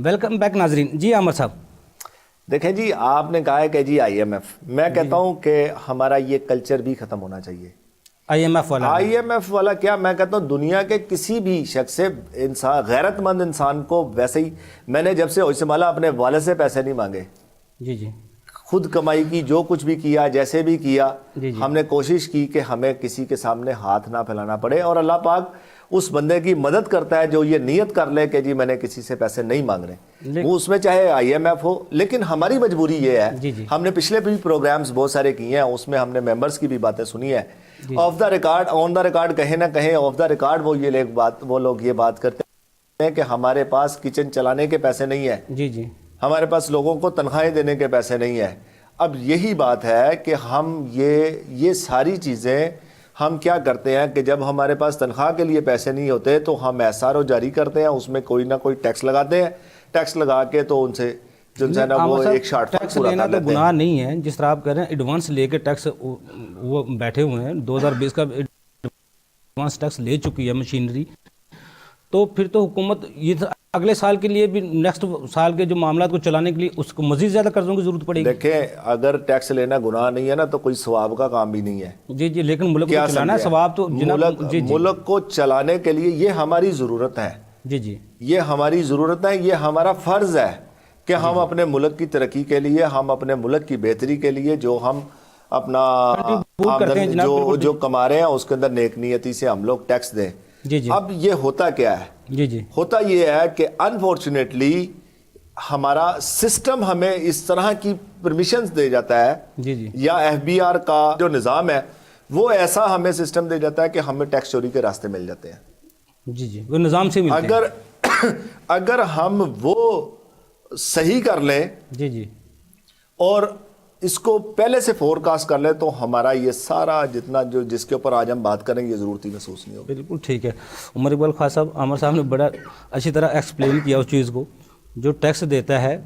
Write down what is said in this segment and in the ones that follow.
Welcome back ناظرین. جی عامر صاحب, دیکھیں جی, آپ نے کہا ہے کہ جی آئی ایم ایف, میں کہتا ہوں کہ ہمارا یہ کلچر بھی ختم ہونا چاہیے. آئی ایم ایف والا, آئی ایم ایف والا کیا, میں کہتا ہوں دنیا کے کسی بھی شخص سے, انسان غیرت مند انسان کو ویسے ہی, میں نے جب سے اوسمالا اپنے والد سے پیسے نہیں مانگے, جی جی خود کمائی کی, جو کچھ بھی کیا, جیسے بھی کیا, جی جی. ہم نے کوشش کی کہ ہمیں کسی کے سامنے ہاتھ نہ پھیلانا پڑے, اور اللہ پاک اس بندے کی مدد کرتا ہے جو یہ نیت کر لے کہ جی میں نے کسی سے پیسے نہیں مانگ رہے, وہ اس میں چاہے آئی ایم ایف ہو. لیکن ہماری مجبوری یہ ہے, جی جی. ہم نے پچھلے بھی پروگرامز بہت سارے کیے ہیں, اس میں ہم نے ممبرز کی بھی باتیں سنی ہے, of the record, on the record, کہیں نہ کہیں آف دا ریکارڈ وہ لوگ یہ بات کرتے ہیں کہ ہمارے پاس کچن چلانے کے پیسے نہیں ہیں, جی جی, ہمارے پاس لوگوں کو تنخواہیں دینے کے پیسے نہیں ہیں. اب یہی بات ہے کہ ہم یہ ساری چیزیں ہم کیا کرتے ہیں کہ جب ہمارے پاس تنخواہ کے لیے پیسے نہیں ہوتے تو ہم ایس آر او جاری کرتے ہیں, اس میں کوئی نہ کوئی ٹیکس لگاتے ہیں, ٹیکس لگا کے تو ان سے جو ہے نا وہ ایک شارٹ فال ٹیکس پورا لینا کر تو لیتے ہیں. گناہ نہیں ہے, جس طرح آپ کہہ رہے ہیں ایڈوانس لے کے ٹیکس وہ بیٹھے ہوئے ہیں, 2020 کا ایڈوانس ٹیکس لے چکی ہے مشینری, تو پھر تو حکومت یہ اگلے سال کے لیے بھی, نیکسٹ سال کے جو معاملات کو چلانے کے لیے اس کو مزید زیادہ قرضوں کی ضرورت پڑے گی. دیکھیں اگر ٹیکس لینا گناہ نہیں ہے نا تو کوئی ثواب کا کام بھی نہیں ہے. جی جی, لیکن ملک کو چلانا ہے, ثواب تو ملک کو چلانے کے لیے یہ ہماری ضرورت ہے. جی جی, یہ ہماری ضرورت ہے, یہ ہمارا فرض ہے کہ ہم اپنے ملک کی ترقی کے لیے, ہم اپنے ملک کی بہتری کے لیے جو ہم اپنا آمدن جو کما رہے ہیں اس کے اندر نیک نیتی سے ہم لوگ ٹیکس دیں. جی جی. اب یہ ہوتا کیا ہے, جی جی, ہوتا یہ ہے کہ انفارچونیٹلی ہمارا سسٹم ہمیں اس طرح کی پرمیشنز دے جاتا ہے, جی جی, یا ایف بی آر کا جو نظام ہے وہ ایسا ہمیں سسٹم دے جاتا ہے کہ ہمیں ٹیکس چوری کے راستے مل جاتے ہیں. جی جی, وہ نظام سے ملتے ہیں. اگر ہم وہ صحیح کر لیں, جی جی, اور اس کو پہلے سے فور کاسٹ کر لیں تو ہمارا یہ سارا جتنا جو جس کے اوپر آج ہم بات کریں یہ ضرورت ہی محسوس نہیں ہوگی. بالکل ٹھیک ہے. عمر اقبال خان صاحب, عامر صاحب نے بڑا اچھی طرح ایکسپلین کیا اس چیز کو. جو ٹیکس دیتا ہے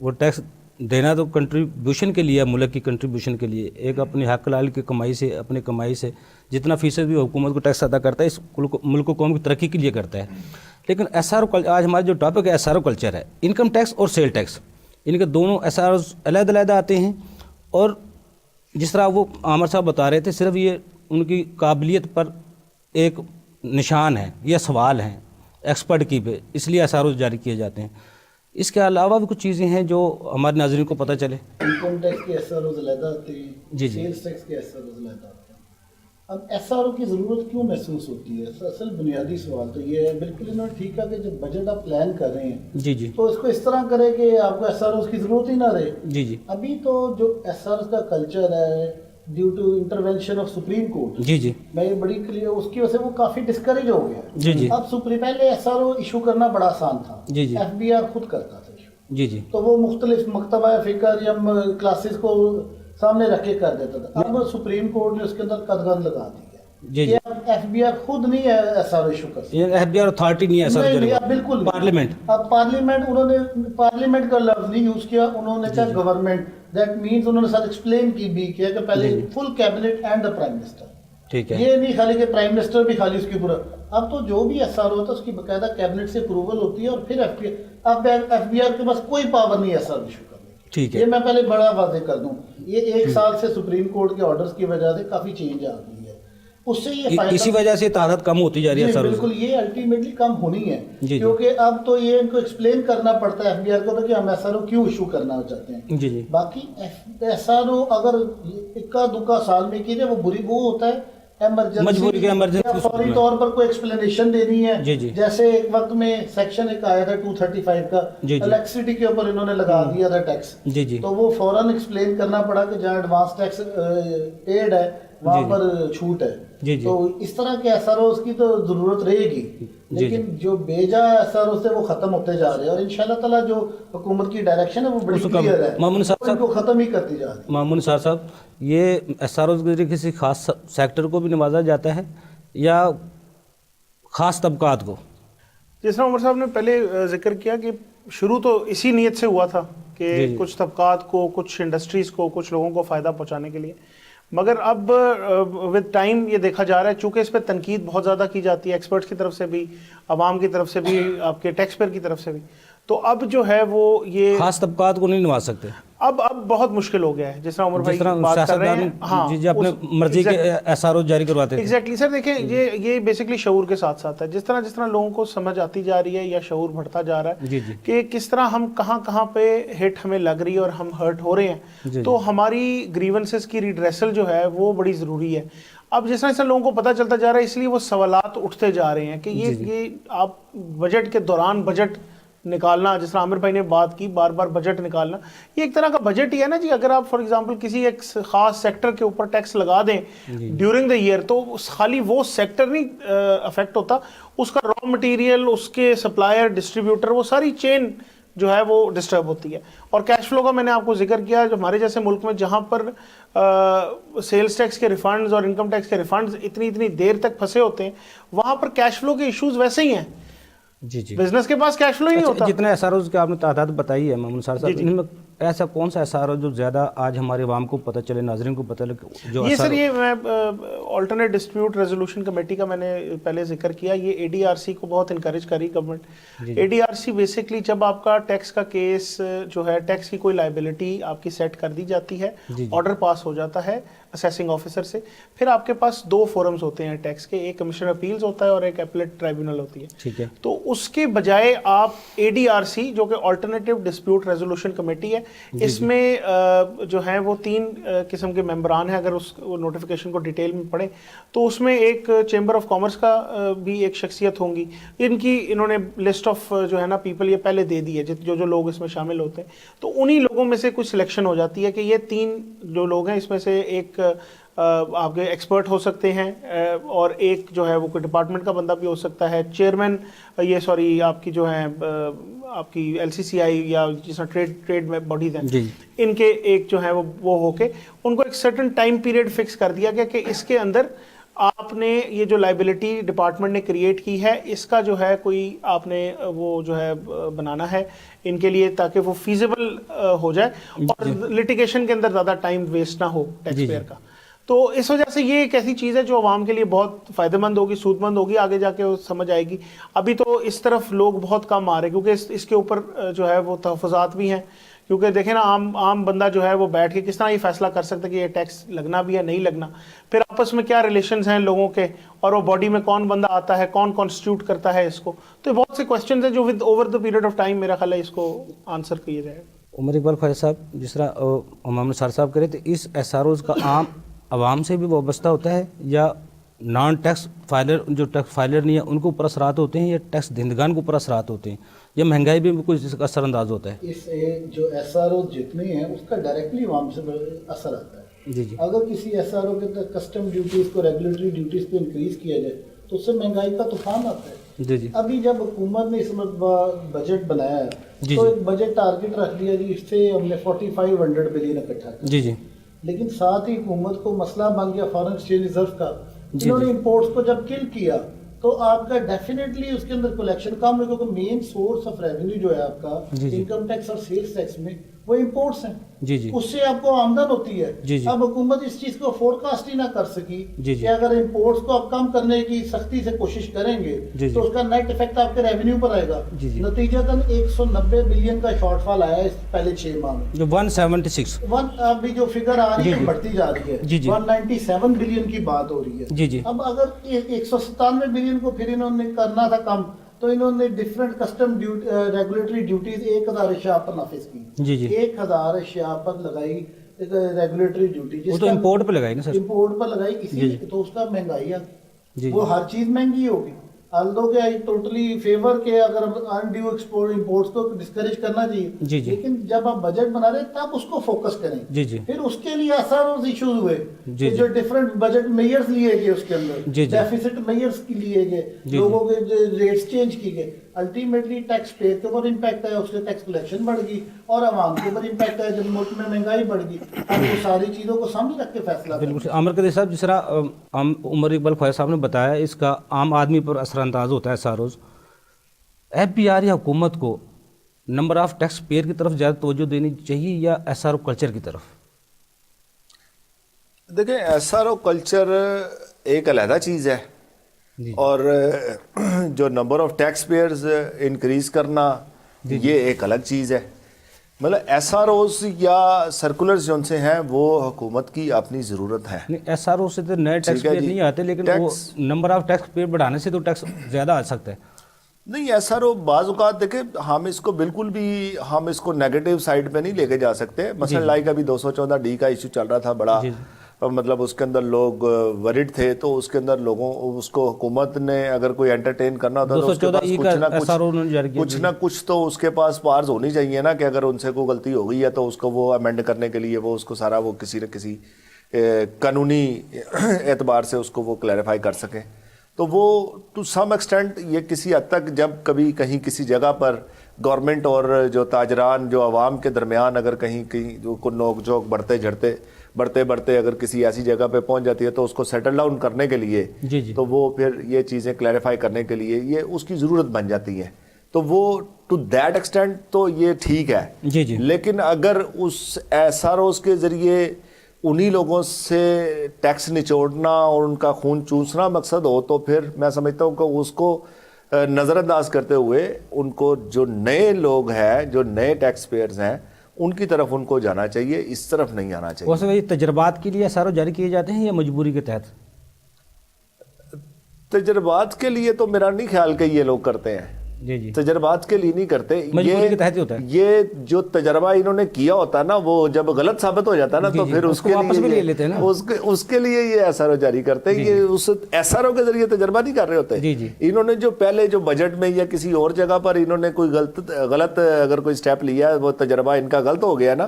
وہ ٹیکس دینا تو کنٹریبیوشن کے لیے, ملک کی کنٹریبیوشن کے لیے, ایک اپنی حق حلال کی کمائی سے, اپنی کمائی سے جتنا فیصد بھی حکومت کو ٹیکس ادا کرتا ہے اس ملک و قوم کی ترقی کے لیے کرتا ہے. لیکن ایس آر او, آج ہمارا جو ٹاپک ہے ایس آر او کلچر ہے, انکم ٹیکس اور سیل ٹیکس, ان کے دونوں ایس آر اوز علیحدہ علیحدہ آتے ہیں. اور جس طرح وہ عامر صاحب بتا رہے تھے, صرف یہ ان کی قابلیت پر ایک نشان ہے یا سوال ہیں ایکسپرٹ کی پہ, اس لیے ایس آر اوز جاری کیے جاتے ہیں. اس کے علاوہ بھی کچھ چیزیں ہیں جو ہمارے ناظرین کو پتہ چلے. انکم ٹیکس کے ایس آر اوز علیحدہ آتے ہیں, جی جی, سیلز ٹیکس کے ایس آر اوز علیحدہ آتے ہیں. اب ایس آر او کی ضرورت کیوں محسوس ہوتی ہے؟ اصل بنیادی سوال تو یہ ہے, بالکل انہوں نے ٹھیک کہا کہ جب بجٹ آپ پلان کر رہے ہیں جی جی, تو اس کو اس طرح کرے کہ آپ کو ایس آر اوز کی ضرورت ہی نہ رہے. جی جی, ابھی تو جو ایس آر اوز کا کلچر ہے due to intervention of Supreme Court, جی جی, میں یہ بڑی کلیئر, اس کی وجہ سے وہ کافی ڈسکریج ہو گیا. جی جی, اب پہلے ایس آر او ایشو کرنا بڑا آسان تھا, جی جی, ایف بی آر خود کرتا تھا ایشو. جی جی, تو وہ مختلف مکتبہ فکر یا کلاسز کو سامنے رکھ کے کر دیتا تھا. اب سپریم کورٹ نے اس کے اندر قدغن لگا دی ہے. جی جی, ایف بی آر خود نہیں ہے ایس آر او ایشو کر سکتا, ایف بی آر اتھارٹی نہیں ہے ایس آر او, بالکل پارلیمنٹ. اب پارلیمنٹ, انہوں نے پارلیمنٹ کا لفظ نہیں یوز کیا, انہوں نے کہا گورنمنٹ. دیٹ مینز انہوں نے ساتھ ایکسپلین کی بھی کیا کہ پہلے full cabinet and the prime minister, ٹھیک ہے, یہ نہیں خالی کہ پرائم منسٹر بھی خالی اس کے اوپر. اب تو جو بھی ایس آر او ہوتا ہے اس کی باقاعدہ کیبنٹ سے اپروول ہوتی ہے, اور پھر ایف بی آر, اب ایف بی آر کے پاس کوئی پاور نہیں ایس آر او ایشو کرنے کی. ٹھیک ہے, یہ میں پہلے بڑا واضح کر دوں, یہ ایک سال سے سپریم کورٹ کے آرڈرز کی وجہ سے کافی چینج آ گئی ہے. اس سے یہ فائدہ, اسی وجہ سے تعداد کم ہوتی جا رہی ہے. بالکل, یہ الٹیمیٹلی کم ہونی ہے, کیونکہ اب تو یہ ان کو ایکسپلین کرنا پڑتا ہے ایف بی آر کو کہ ہم ایس آر او کیوں ایشو کرنا چاہتے ہیں. جی جی, باقی ایس آر او اگر اکا دکا سال میں کی جائے وہ بری وہ ہوتا ہے مجبوری کے ایمرجنسی, فوری طور پر کوئی ایکسپلینیشن دینی ہے. جی جی, جیسے ایک وقت میں سیکشن ایک آیا تھا 235 کا, الیکٹریسٹی کے اوپر انہوں نے لگا دیا تھا ٹیکس. جی جی, تو وہ فوراً ایکسپلین کرنا پڑا کہ جہاں ایڈوانس ٹیکس پیڈ ہے وہاں پر چھوٹ ہے. جی جی, تو اس طرح کے ایس آر اوز کی تو ضرورت رہے گی, لیکن جو بیجا ایس آر او سے وہ ختم ہوتے جا رہے ہیں, اور انشاءاللہ تعالیٰ جو حکومت کی ڈائریکشن ہے وہ بڑی کلیئر ہے, ان کو ختم ہی کرتی جا رہی ہے. مامون صاحب صاحب, یہ ایس آر اوز کے ذریعے کسی خاص سیکٹر کو بھی نوازا جاتا ہے یا خاص طبقات کو؟ جس طرح عمر صاحب نے پہلے ذکر کیا کہ شروع تو اسی نیت سے ہوا تھا کہ کچھ طبقات کو, کچھ انڈسٹریز کو, کچھ لوگوں کو فائدہ پہنچانے کے لیے, مگر اب ود ٹائم یہ دیکھا جا رہا ہے چونکہ اس پہ تنقید بہت زیادہ کی جاتی ہے ایکسپرٹس کی طرف سے بھی, عوام کی طرف سے بھی, آپ کے ٹیکس پیئر کی طرف سے بھی, تو اب جو ہے وہ یہ خاص طبقات کو نہیں نواز سکتے. اب بہت مشکل ہو گیا ہے, جس طرح عمر بھائی بات کر رہے ہیں. ہاں جی اپنے مرضی کے ایس آر او جاری کرواتے ہیں. ایگزیکٹلی سر, دیکھیں یہ بیسکلی شعور کے ساتھ ساتھ ہے. جس طرح لوگوں کو سمجھ آتی جا رہی ہے یا شعور بڑھتا جا رہا ہے کہ کس طرح ہم کہاں پہ ہٹ ہمیں لگ رہی ہے اور ہم ہرٹ ہو رہے ہیں, تو ہماری گریونسز کی ریڈریسل جو ہے وہ بڑی ضروری ہے. اب جس طرح لوگوں کو پتہ چلتا جا رہا ہے, اس لیے وہ سوالات اٹھتے جا رہے ہیں کہ یہ آپ بجٹ کے دوران بجٹ نکالنا, جس طرح عامر بھائی نے بات کی, بار بار بجٹ نکالنا, یہ ایک طرح کا بجٹ ہی ہے نا جی. اگر آپ فار ایگزامپل کسی ایک خاص سیکٹر کے اوپر ٹیکس لگا دیں ڈیورنگ دا ایئر, تو خالی وہ سیکٹر نہیں افیکٹ ہوتا, اس کا را مٹیریل, اس کے سپلائر, ڈسٹریبیوٹر, وہ ساری چین جو ہے وہ ڈسٹرب ہوتی ہے. اور کیش فلو کا میں نے آپ کو ذکر کیا, جو ہمارے جیسے ملک میں جہاں پر سیلز ٹیکس کے ریفنڈز اور انکم ٹیکس کے ریفنڈز اتنی دیر تک پھنسے ہوتے ہیں, وہاں پر کیش فلو کے ایشوز ویسے ہی ہیں. بزنس کے پاس کیش فلو ہی نہیں ہوتا. جتنے ایس آر اوز کی آپ نے تعداد بتائی ہے محمد صاحب, ان میں ایسا کون سا ایس آر او جو زیادہ آج ہمارے عوام کو پتہ چلے, ناظرین کو پتہ چلے جو یہ سر, یہ میں آلٹرنیٹ ڈسپیوٹ ریزولوشن کمیٹی کا میں نے پہلے ذکر کیا, یہ اے ڈی آر سی کو بہت انکریج کری گورنمنٹ. اے ڈی آر سی بیسکلی جب آپ کا ٹیکس کا کیس جو ہے, ٹیکس کی کوئی لائبلٹی آپ کی سیٹ کر دی جاتی ہے, آرڈر پاس ہو جاتا ہے اسیسنگ آفیسر سے, پھر آپ کے پاس 2 فورمز ہوتے ہیں ٹیکس کے, ایک کمیشن اپیلز ہوتا ہے اور ایک اپیلیٹ ٹرائبیونل ہوتی ہے. ٹھیک ہے. تو اس کے بجائے آپ اے ڈی آر سی جو کہ آلٹرنیٹیو ڈسپیوٹ ریزولوشن کمیٹی ہے, اس میں جو ہیں وہ 3 قسم کے ممبران ہیں. اگر اس نوٹیفیکیشن کو ڈیٹیل میں پڑھیں تو اس میں ایک چیمبر آف کامرس کا بھی ایک شخصیت ہوں گی. انہوں نے لسٹ آف جو ہے نا پیپل یہ پہلے دے دی ہے, جو لوگ اس میں شامل ہوتے ہیں. تو انہی لوگوں میں سے کچھ سلیکشن ہو جاتی ہے کہ یہ 3 جو لوگ ہیں, اس میں سے ایک آپ کے ایکسپرٹ ہو سکتے ہیں, اور ایک جو ہے وہ کوئی ڈپارٹمنٹ کا بندہ بھی ہو سکتا ہے, چیئرمین آپ کی جو ہیں آپ کی ایل سی سی آئی یا جس طرح ٹریڈ باڈیز ہیں, ان کے ایک جو ہے وہ ہو کے ان کو ایک سرٹن ٹائم پیریڈ فکس کر دیا گیا کہ اس کے اندر آپ نے یہ جو لائبلٹی ڈپارٹمنٹ نے کریٹ کی ہے, اس کا جو ہے کوئی آپ نے وہ جو ہے بنانا ہے ان کے لیے, تاکہ وہ فیزیبل ہو جائے اور لٹیگیشن کے اندر زیادہ ٹائم ویسٹ نہ ہو ٹیکس پیئر کا. تو اس وجہ سے یہ ایک ایسی چیز ہے جو عوام کے لیے بہت فائدہ مند ہوگی, سود مند ہوگی, آگے جا کے وہ سمجھ آئے گی. ابھی تو اس طرف لوگ بہت کم آ رہے ہیں کیونکہ اس کے اوپر جو ہے وہ تحفظات بھی ہیں, کیونکہ دیکھیں نا عام بندہ جو ہے وہ بیٹھ کے کس طرح یہ فیصلہ کر سکتا ہے کہ یہ ٹیکس لگنا بھی ہے نہیں لگنا, پھر آپس میں کیا ریلیشنز ہیں لوگوں کے, اور وہ باڈی میں کون بندہ آتا ہے, کون کانسٹیٹیوٹ کرتا ہے اس کو. تو بہت سے کوسچنز ہیں جو with over the period of time میرا خیال ہے اس کو آنسر کیا جائے. عمر اقبال خواجہ صاحب, جس طرح محمد نثار صاحب کرے, تو اس ایس آر اوز کا عام عوام سے بھی وابستہ ہوتا ہے, یا نان ٹیکس فائلر جو ٹیکس فائلر نہیں ہے ان کو اوپر اثرات ہوتے ہیں, یا ٹیکس دہندگان کو اوپر اثرات ہوتے ہیں, یا مہنگائی بھی کوئی اس کا اثر انداز ہوتا ہے؟ اس جو ایس آر او جتنے ہیں اس کا ڈائریکٹلی عوام سے اثر آتا ہے. اگر کسی ایس آر او کے کسٹم ڈیوٹیز کو, ریگولیٹری ڈیوٹیز کو انکریز کیا جائے تو اس سے مہنگائی کا طوفان آتا ہے. ابھی جب حکومت نے اس مرتبہ بجٹ بنایا ہے تو ایک بجٹ ٹارگٹ رکھ دیا جی, اس سے ہم نے 4500 بلین اکٹھا کیا, لیکن ساتھ ہی حکومت کو مسئلہ بن گیا فارن ایکسچینج ریزرو کا. انہوں نے امپورٹس کو جب کل کیا تو آپ کا ڈیفینیٹلی اس کے اندر کلیکشن کم ہے, کیونکہ مین سورس آف ریونیو جو ہے آپ کا انکم ٹیکس اور سیلز ٹیکس میں وہ امپورٹس ہیں, اس سے آپ کو آمدن ہوتی ہے. اب حکومت اس چیز کو فور کاسٹ ہی نہ کر سکی کہ اگر امپورٹس کو آپ کم کرنے کی سختی سے کوشش کریں گے تو اس کا نیٹ افیکٹ آپ کے ریونیو پر آئے گا. نتیجتاً 190 بلین کا شارٹ فال آیا ہے پہلے 6 ماہ میں, جو 176 ابھی جو فگر آ رہی ہے بڑھتی جا رہی ہے, 197 بلین کی بات ہو رہی ہے. اب اگر 197 بلین کو پھر انہوں نے کرنا تھا کم, تو انہوں نے ڈیفرنٹ کسٹم ریگولیٹری ڈیوٹیز 1000 اشیاء پر نافذ کی, 1000 اشیاء پر لگائی ریگولیٹری ڈیوٹی, وہ تو امپورٹ پہ لگائی نا سر, امپورٹ پر لگائی اسی, تو اس کا مہنگائی ہے, وہ ہر چیز مہنگی ہوگی. الدو کہ آئی ٹوٹلی فیور کے اگر انڈیو ایکسپورٹ امپورٹس کو ڈسکریج کرنا چاہیے, لیکن جب آپ بجٹ بنا رہے تب اس کو فوکس کریں. پھر اس کے لیے اثر ایشوز ہوئے جو ڈفرنٹ بجٹ میئرز لیے گئے, اس کے اندر ڈیفیسٹ میئرز لیے گئے, لوگوں کے ریٹس چینج کی گئے. الٹیمیٹلی ٹیکس پیئر کے اوپر امپیکٹ ہے, اس سے ٹیکس کلیکشن بڑھ گئی, اور عوام کے اوپر امپیکٹ ہے جب ملک میں مہنگائی بڑھ گئی. اب وہ ساری چیزوں کو سامنے رکھ کے فیصلہ بالکل. عامر قادری صاحب, جس طرح عمر اقبال خواجہ صاحب نے بتایا, اس کا عام آدمی پر اثر انداز ہوتا ہے S R Os. F P R یا حکومت کو نمبر آف ٹیکس پیئر کی طرف زیادہ توجہ دینی چاہیے یا ایس آر او کلچر کی طرف؟ دیکھیں, ایس آر او کلچر ایک علیحدہ چیز ہے, اور جو number of taxpayers increase کرنا یہ ایک الگ چیز ہے. مطلب ایس آر اوز یا سرکولرز جو سے ہیں وہ حکومت کی اپنی ضرورت ہے. ایس آر او سے تو نئے ٹیکس پیئر نہیں آتے, لیکن وہ نمبر آف ٹیکس پیئر بڑھانے سے تو ٹیکس زیادہ آ سکتا ہے. نہیں, ایس آر او بعض اوقات دیکھیں ہم اس کو بالکل بھی ہم اس کو نیگیٹو سائڈ پہ نہیں لے کے جا سکتے. مثلا لائک ابھی 214D کا ایشو چل رہا تھا بڑا, مطلب اس کے اندر لوگ ورڈ تھے, تو اس کے اندر لوگوں اس کو حکومت نے اگر کوئی انٹرٹین کرنا ہوتا تو اس کے پاس کچھ نہ کچھ تو اس کے پاس پارز ہونی چاہیے نا, کہ اگر ان سے کوئی غلطی ہو گئی ہے تو اس کو وہ امینڈ کرنے کے لیے وہ اس کو سارا وہ کسی نہ کسی قانونی اعتبار سے اس کو وہ کلیریفائی کر سکیں. تو وہ ٹو سم ایکسٹینٹ یہ کسی حد تک جب کبھی کہیں کسی جگہ پر گورنمنٹ اور جو تاجران جو عوام کے درمیان اگر کہیں جو کو نوک جھوک بڑھتے اگر کسی ایسی جگہ پہ پہنچ جاتی ہے تو اس کو سیٹل ڈاؤن کرنے کے لیے تو وہ پھر یہ چیزیں کلیریفائی کرنے کے لیے یہ اس کی ضرورت بن جاتی ہے. تو وہ ٹو دیٹ ایکسٹینٹ تو یہ ٹھیک ہے. لیکن اگر اس ایس آر اوز کے ذریعے انہی لوگوں سے ٹیکس نچوڑنا اور ان کا خون چوسنا مقصد ہو تو پھر میں سمجھتا ہوں کہ اس کو نظر انداز کرتے ہوئے ان کو جو نئے لوگ ہیں جو نئے ٹیکس پیئرز ہیں ان کی طرف ان کو جانا چاہیے, اس طرف نہیں آنا چاہیے. ویسے یہ تجربات کے لیے ایس آر او جاری کیے جاتے ہیں یا مجبوری کے تحت؟ تجربات کے لیے تو میرا نہیں خیال کہ یہ لوگ کرتے ہیں. تجربات کے لیے نہیں کرتے, مجبوری کے تحت ہوتا ہے. یہ جو تجربہ انہوں نے کیا ہوتا ہے نا وہ جب غلط ثابت ہو جاتا ہے نا تو پھر اس کے لیے یہ ایس آر او جاری کرتے ہیں. یہ اس ایس آر او کے ذریعے تجربہ نہیں کر رہے ہوتے. انہوں نے جو پہلے جو بجٹ میں یا کسی اور جگہ پر انہوں نے کوئی غلط اگر کوئی سٹیپ لیا وہ تجربہ ان کا غلط ہو گیا نا,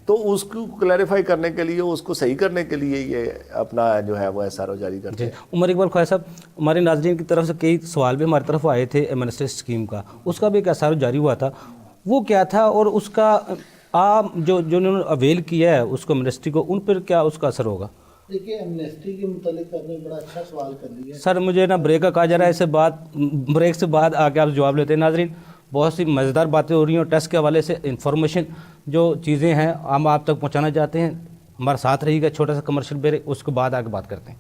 تو اس کو کلیریفائی کرنے کے لیے اس کو صحیح کرنے کے لیے یہ اپنا جو ہے وہ ایس آر او جاری کرتے ہیں. عمر اقبال خواجہ صاحب, ہمارے ناظرین کی طرف سے کئی سوال بھی ہماری طرف آئے تھے ایمنسٹی اسکیم کا, اس کا بھی ایک ایس آر او جاری ہوا تھا, وہ کیا تھا اور اس کا عام جو انہوں نے اویل کیا ہے اس کو ایمنسٹی کو, ان پر کیا اس کا اثر ہوگا؟ دیکھیے ایمنسٹی کے متعلق آپ نے بڑا اچھا سوال کر لیا سر. مجھے نا بریک کا کہا جا رہا ہے, اس سے بریک سے بعد آ کے آپ جواب لیتے ہیں. ناظرین بہت سی مزیدار باتیں ہو رہی ہیں اور ٹیسٹ کے حوالے سے انفارمیشن جو چیزیں ہیں ہم آپ تک پہنچانا چاہتے ہیں. ہمارے ساتھ رہی گا, چھوٹا سا کمرشل بریک, اس کے بعد آ کے بات کرتے ہیں.